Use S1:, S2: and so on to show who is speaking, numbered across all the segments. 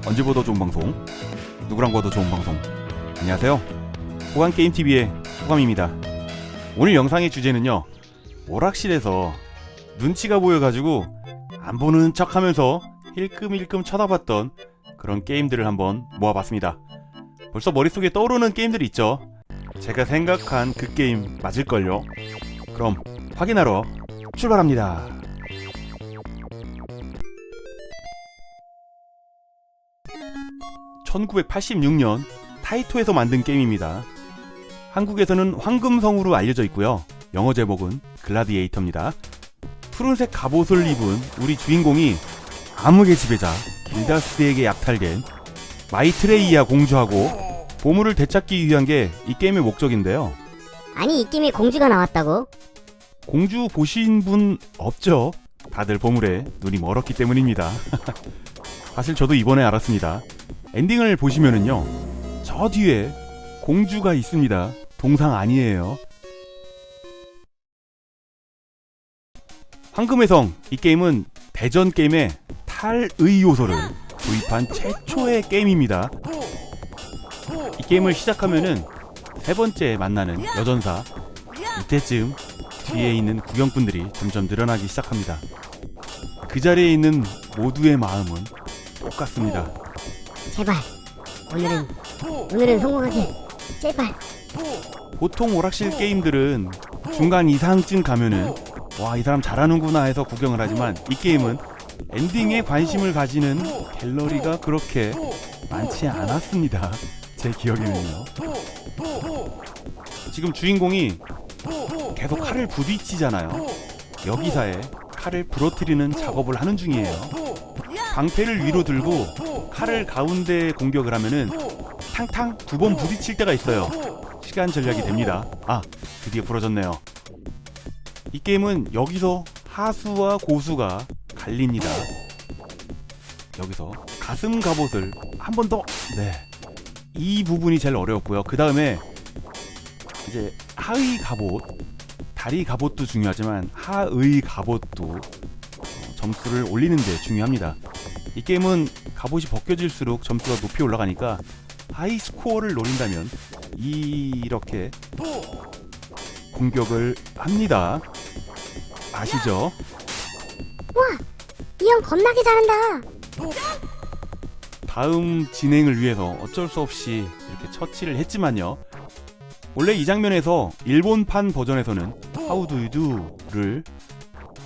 S1: 언제 보도 좋은 방송, 누구랑 봐도 좋은 방송. 안녕하세요, 호감게임TV의 호감입니다. 오늘 영상의 주제는요, 오락실에서 눈치가 보여가지고 안 보는 척하면서 힐끔힐끔 쳐다봤던 그런 게임들을 한번 모아봤습니다. 벌써 머릿속에 떠오르는 게임들이 있죠. 제가 생각한 그 게임 맞을걸요? 그럼 확인하러 출발합니다. (1986년) 타이토에서 만든 게임입니다. 한국에서는 황금성으로 알려져 있고요. 영어 제목은 글라디에이터입니다. 푸른색 갑옷을 입은 우리 주인공이 암흑의 지배자 길다스에게 약탈된 마이트레이아 공주하고 보물을 되찾기 위한 게 이 게임의 목적인데요.
S2: 아니, 이 게임에 공주가 나왔다고?
S1: 공주 보신 분 없죠? 다들 보물에 눈이 멀었기 때문입니다. 사실 저도 이번에 알았습니다. 엔딩을 보시면은요, 저 뒤에 공주가 있습니다. 동상 아니에요. 황금의 성, 이 게임은 대전 게임에 탈의 요소를 도입한 최초의 게임입니다. 이 게임을 시작하면은 세 번째 만나는 여전사, 이때쯤 뒤에 있는 구경꾼들이 점점 늘어나기 시작합니다. 그 자리에 있는 모두의 마음은 똑같습니다.
S2: 제발 오늘은 성공하게, 제발.
S1: 보통 오락실 게임들은 중간 이상쯤 가면은 와, 이 사람 잘하는구나 해서 구경을 하지만 이 게임은 엔딩에 관심을 가지는 갤러리가 그렇게 많지 않았습니다. 제 기억에는요. 지금 주인공이 계속 칼을 부딪히잖아요. 여기사에 칼을 부러뜨리는 작업을 하는 중이에요. 방패를 위로 들고 칼을 가운데 공격을 하면은 탕탕 2번 부딪힐 때가 있어요. 시간 전략이 됩니다. 아, 드디어 부러졌네요. 이 게임은 여기서 하수와 고수가 갈립니다. 여기서 가슴 갑옷을 한 번 더. 네, 이 부분이 제일 어려웠고요. 그 다음에 이제 하의 갑옷, 다리 갑옷도 중요하지만 하의 갑옷도 점수를 올리는 데 중요합니다. 이 게임은 갑옷이 벗겨질수록 점수가 높이 올라가니까 하이 스코어를 노린다면 이렇게 공격을 합니다. 아시죠?
S2: 와, 이 형 겁나게 잘한다.
S1: 다음 진행을 위해서 어쩔 수 없이 이렇게 처치를 했지만요, 원래 이 장면에서 일본판 버전에서는 How do you do를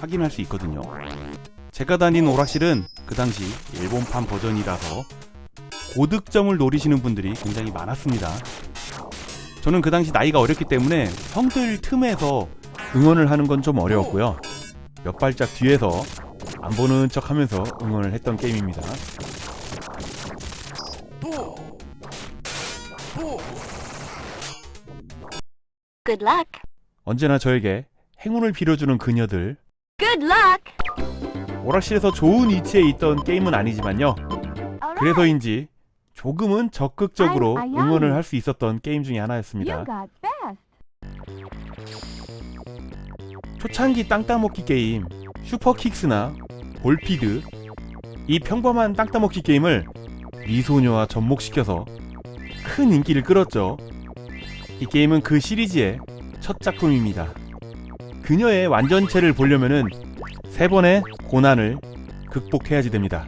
S1: 확인할 수 있거든요. 제가 다닌 오락실은 그 당시 일본판 버전이라서 고득점을 노리시는 분들이 굉장히 많았습니다. 저는 그 당시 나이가 어렸기 때문에 형들 틈에서 응원을 하는 건 좀 어려웠고요. 몇 발짝 뒤에서 안 보는 척 하면서 응원을 했던 게임입니다.
S3: Good luck.
S1: 언제나 저에게 행운을 빌어주는 그녀들.
S3: Good luck.
S1: 오락실에서 좋은 위치에 있던 게임은 아니지만요, 그래서인지 조금은 적극적으로 응원을 할 수 있었던 게임 중에 하나였습니다.
S3: You got best.
S1: 초창기 땅 따먹기 게임 슈퍼킥스나 볼피드, 이 평범한 땅 따먹기 게임을 미소녀와 접목시켜서 큰 인기를 끌었죠. 이 게임은 그 시리즈의 첫 작품입니다. 그녀의 완전체를 보려면은 3번의 고난을 극복해야지 됩니다.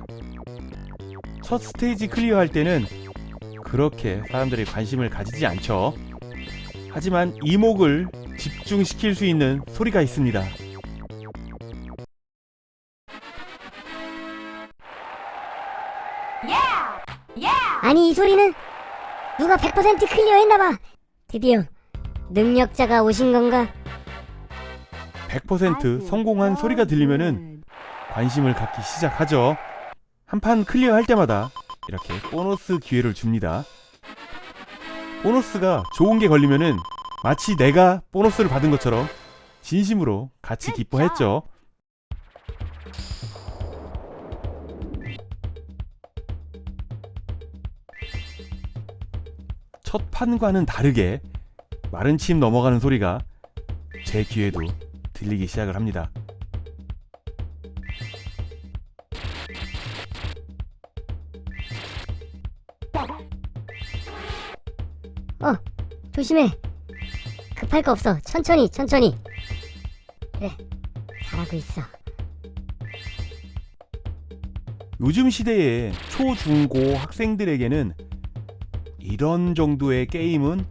S1: 첫 스테이지 클리어할 때는 그렇게 사람들이 관심을 가지지 않죠. 하지만 이목을 집중시킬 수 있는 소리가 있습니다.
S2: 아니, 이 소리는 누가 100% 클리어했나봐. 드디어 능력자가 오신 건가?
S1: 100% 성공한 소리가 들리면은 관심을 갖기 시작하죠. 한 판 클리어할 때마다 이렇게 보너스 기회를 줍니다. 보너스가 좋은 게 걸리면은 마치 내가 보너스를 받은 것처럼 진심으로 같이 기뻐했죠. 첫 판과는 다르게 마른 침 넘어가는 소리가 제 귀에도 들리기 시작을 합니다.
S2: 조심해. 급할 거 없어. 천천히. 그래, 잘하고 있어.
S1: 요즘 시대의 초, 중, 고 학생들에게는 이런 정도의 게임은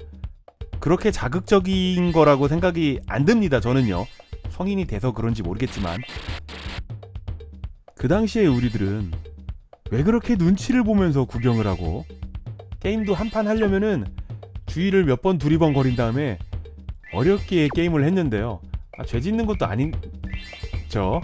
S1: 그렇게 자극적인 거라고 생각이 안 듭니다. 저는요. 성인이 돼서 그런지 모르겠지만 그 당시에 우리들은 왜 그렇게 눈치를 보면서 구경을 하고 게임도 한 판 하려면은 주위를 몇 번 두리번 거린 다음에 어렵게 게임을 했는데요. 죄 짓는 것도 아니죠.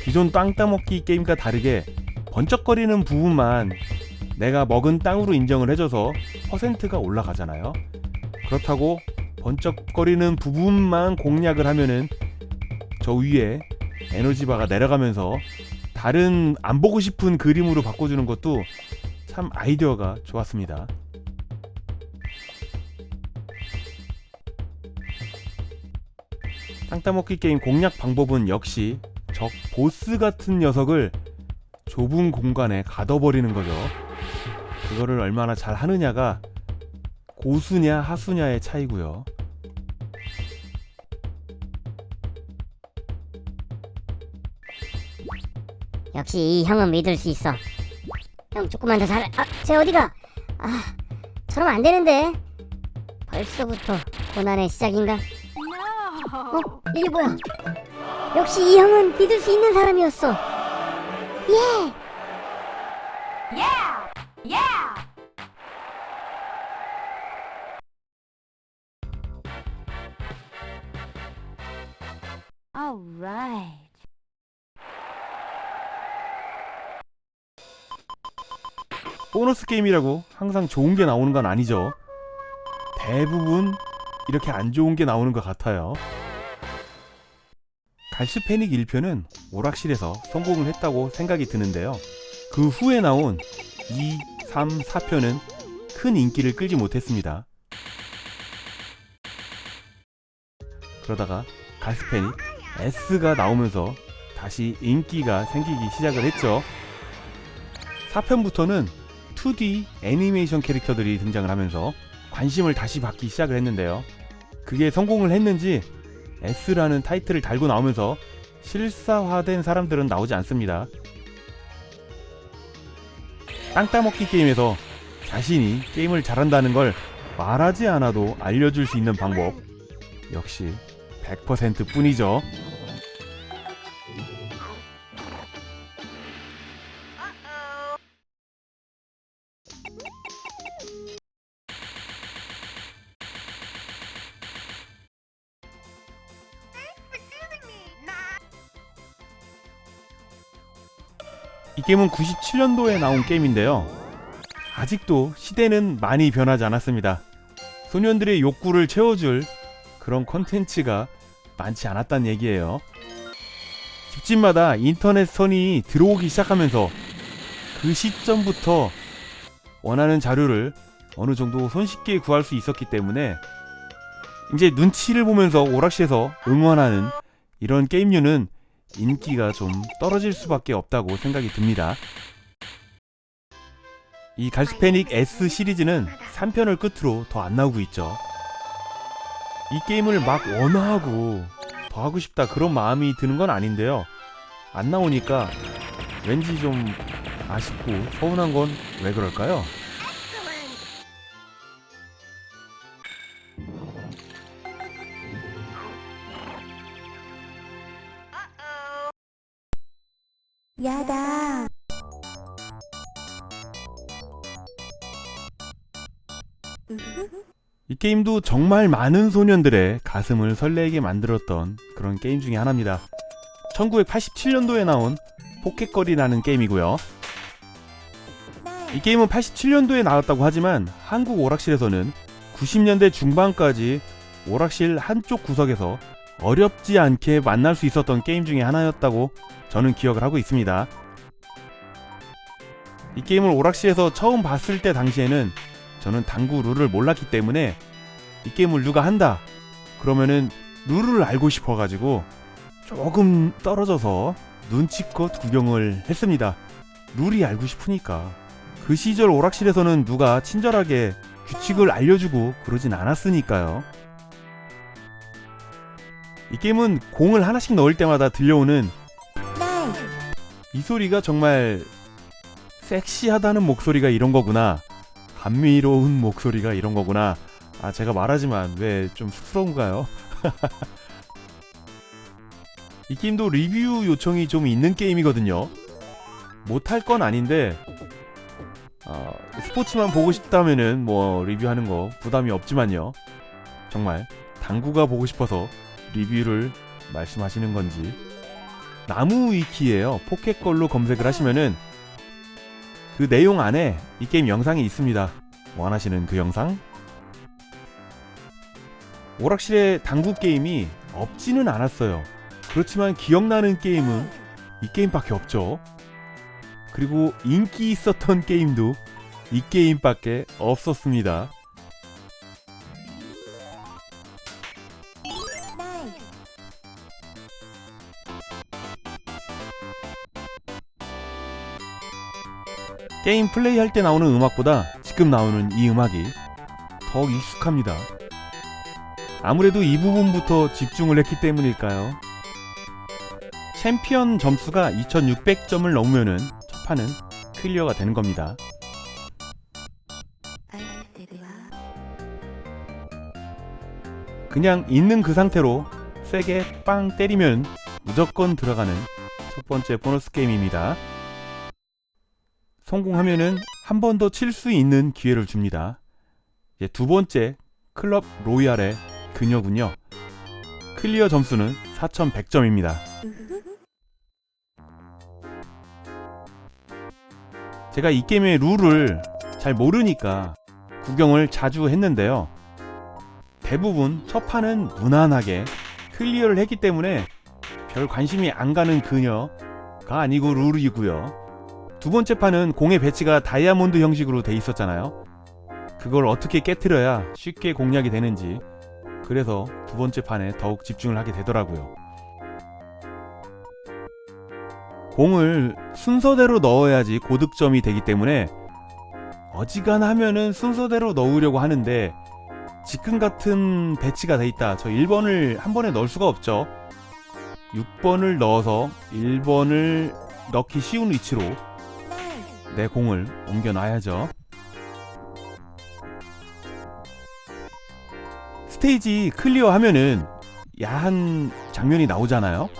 S1: 기존 땅 따먹기 게임과 다르게 번쩍거리는 부분만 내가 먹은 땅으로 인정을 해줘서 퍼센트가 올라가잖아요. 그렇다고 번쩍거리는 부분만 공략을 하면은 저 위에 에너지바가 내려가면서 다른 안 보고 싶은 그림으로 바꿔주는 것도 참 아이디어가 좋았습니다. 땅 따먹기 게임 공략 방법은 역시 적 보스 같은 녀석을 좁은 공간에 가둬버리는 거죠. 그거를 얼마나 잘 하느냐가 고수냐 하수냐의 차이고요.
S2: 역시 이 형은 믿을 수 있어. 형 조금만 더 잘. 쟤 어디가? 저러면 안 되는데. 벌써부터 고난의 시작인가?
S3: No.
S2: 이게 뭐야? 역시 이 형은 믿을 수 있는 사람이었어. 예.
S3: Yeah. Yeah. All right.
S1: 보너스 게임이라고 항상 좋은 게 나오는 건 아니죠. 대부분 이렇게 안 좋은 게 나오는 것 같아요. 갈스페닉 1편은 오락실에서 성공을 했다고 생각이 드는데요. 그 후에 나온 2, 3, 4편은 큰 인기를 끌지 못했습니다. 그러다가 갈스페닉 S가 나오면서 다시 인기가 생기기 시작을 했죠. 4편부터는 2D 애니메이션 캐릭터들이 등장을 하면서 관심을 다시 받기 시작을 했는데요. 그게 성공을 했는지 S라는 타이틀을 달고 나오면서 실사화된 사람들은 나오지 않습니다. 땅 따먹기 게임에서 자신이 게임을 잘한다는 걸 말하지 않아도 알려줄 수 있는 방법, 역시 100% 뿐이죠. 이 게임은 97년도에 나온 게임인데요. 아직도 시대는 많이 변하지 않았습니다. 소년들의 욕구를 채워줄 그런 콘텐츠가 많지 않았단 얘기예요. 집집마다 인터넷 선이 들어오기 시작하면서 그 시점부터 원하는 자료를 어느 정도 손쉽게 구할 수 있었기 때문에 이제 눈치를 보면서 오락실에서 응원하는 이런 게임류는 인기가 좀 떨어질 수밖에 없다고 생각이 듭니다. 이 갈스페닉 S 시리즈는 3편을 끝으로 더 안 나오고 있죠. 이 게임을 막 원하고 더 하고 싶다 그런 마음이 드는 건 아닌데요. 안 나오니까 왠지 좀 아쉽고 서운한 건 왜 그럴까요?
S3: 야다.
S1: 이 게임도 정말 많은 소년들의 가슴을 설레게 만들었던 그런 게임 중에 하나입니다. 1987년도에 나온 포켓걸이라는 게임이고요. 이 게임은 87년도에 나왔다고 하지만 한국 오락실에서는 90년대 중반까지 오락실 한쪽 구석에서 어렵지 않게 만날 수 있었던 게임 중에 하나였다고 저는 기억을 하고 있습니다. 이 게임을 오락실에서 처음 봤을 때 당시에는 저는 당구 룰을 몰랐기 때문에 이 게임을 누가 한다 그러면은 룰을 알고 싶어가지고 조금 떨어져서 눈치껏 구경을 했습니다. 룰이 알고 싶으니까. 그 시절 오락실에서는 누가 친절하게 규칙을 알려주고 그러진 않았으니까요. 이 게임은 공을 하나씩 넣을 때마다 들려오는 이 소리가 정말 섹시하다는 목소리가 이런 거구나, 감미로운 목소리가 이런 거구나. 아, 제가 말하지만 왜 좀 쑥스러운가요? 이 게임도 리뷰 요청이 좀 있는 게임이거든요. 못할 건 아닌데 스포츠만 보고 싶다면은 뭐 리뷰하는 거 부담이 없지만요. 정말 당구가 보고 싶어서 리뷰를 말씀하시는 건지. 나무 위키예요. 포켓걸로 검색을 하시면은 그 내용 안에 이 게임 영상이 있습니다. 원하시는 그 영상. 오락실에 당구 게임이 없지는 않았어요. 그렇지만 기억나는 게임은 이 게임밖에 없죠. 그리고 인기 있었던 게임도 이 게임밖에 없었습니다. 게임 플레이할 때 나오는 음악보다 지금 나오는 이 음악이 더 익숙합니다. 아무래도 이 부분부터 집중을 했기 때문일까요? 챔피언 점수가 2600점을 넘으면은 첫 판은 클리어가 되는 겁니다. 그냥 있는 그 상태로 세게 빵 때리면 무조건 들어가는 첫 번째 보너스 게임입니다. 성공하면은 한 번 더 칠 수 있는 기회를 줍니다. 이제 두 번째 클럽 로얄의 그녀군요. 클리어 점수는 4100점입니다. 제가 이 게임의 룰을 잘 모르니까 구경을 자주 했는데요. 대부분 첫 판은 무난하게 클리어를 했기 때문에 별 관심이 안 가는 그녀가 아니고 룰이고요. 두 번째 판은 공의 배치가 다이아몬드 형식으로 돼 있었잖아요. 그걸 어떻게 깨트려야 쉽게 공략이 되는지, 그래서 두 번째 판에 더욱 집중을 하게 되더라고요. 공을 순서대로 넣어야지 고득점이 되기 때문에 어지간하면은 순서대로 넣으려고 하는데, 지금 같은 배치가 돼 있다, 저 1번을 한 번에 넣을 수가 없죠. 6번을 넣어서 1번을 넣기 쉬운 위치로 내 공을 옮겨놔야죠. 스테이지 클리어하면은 야한 장면이 나오잖아요.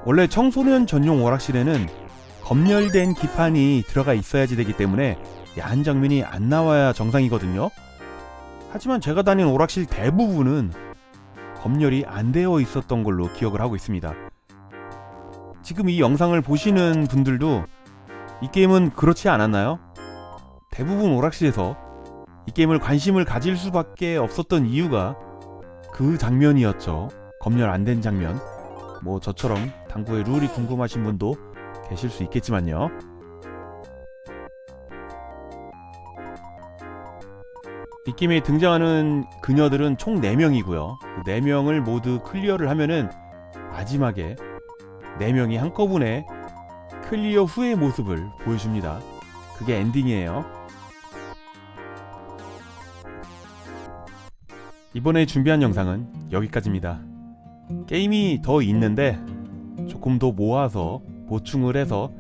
S1: 원래 청소년 전용 오락실에는 검열된 기판이 들어가 있어야지 되기 때문에 야한 장면이 안 나와야 정상이거든요. 하지만 제가 다닌 오락실 대부분은 검열이 안 되어 있었던 걸로 기억을 하고 있습니다. 지금 이 영상을 보시는 분들도 이 게임은 그렇지 않았나요? 대부분 오락실에서 이 게임을 관심을 가질 수밖에 없었던 이유가 그 장면이었죠. 검열 안 된 장면. 뭐 저처럼 당구의 룰이 궁금하신 분도 계실 수 있겠지만요. 이 게임에 등장하는 그녀들은 총 4명이고요. 그 4명을 모두 클리어를 하면은 마지막에 4명이 한꺼번에 클리어 후의 모습을 보여줍니다. 그게 엔딩이에요. 이번에 준비한 영상은 여기까지입니다. 게임이 더 있는데 조금 더 모아서 보충을 해서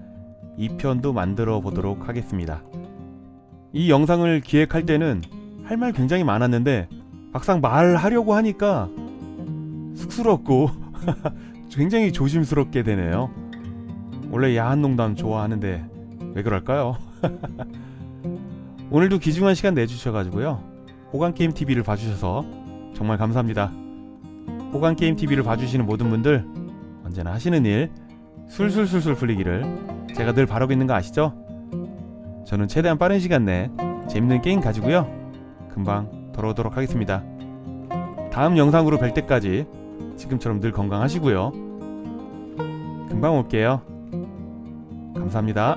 S1: 2편도 만들어 보도록 하겠습니다. 이 영상을 기획할 때는 할 말 굉장히 많았는데 막상 말하려고 하니까 쑥스럽고 굉장히 조심스럽게 되네요. 원래 야한 농담 좋아하는데 왜 그럴까요? 오늘도 귀중한 시간 내주셔가지고요. 호강게임TV를 봐주셔서 정말 감사합니다. 호강게임TV를 봐주시는 모든 분들 언제나 하시는 일 술술술술 풀리기를 제가 늘 바라고 있는 거 아시죠? 저는 최대한 빠른 시간 내에 재밌는 게임 가지고요. 금방 돌아오도록 하겠습니다. 다음 영상으로 뵐 때까지 지금처럼 늘 건강하시고요. 금방 올게요. 감사합니다.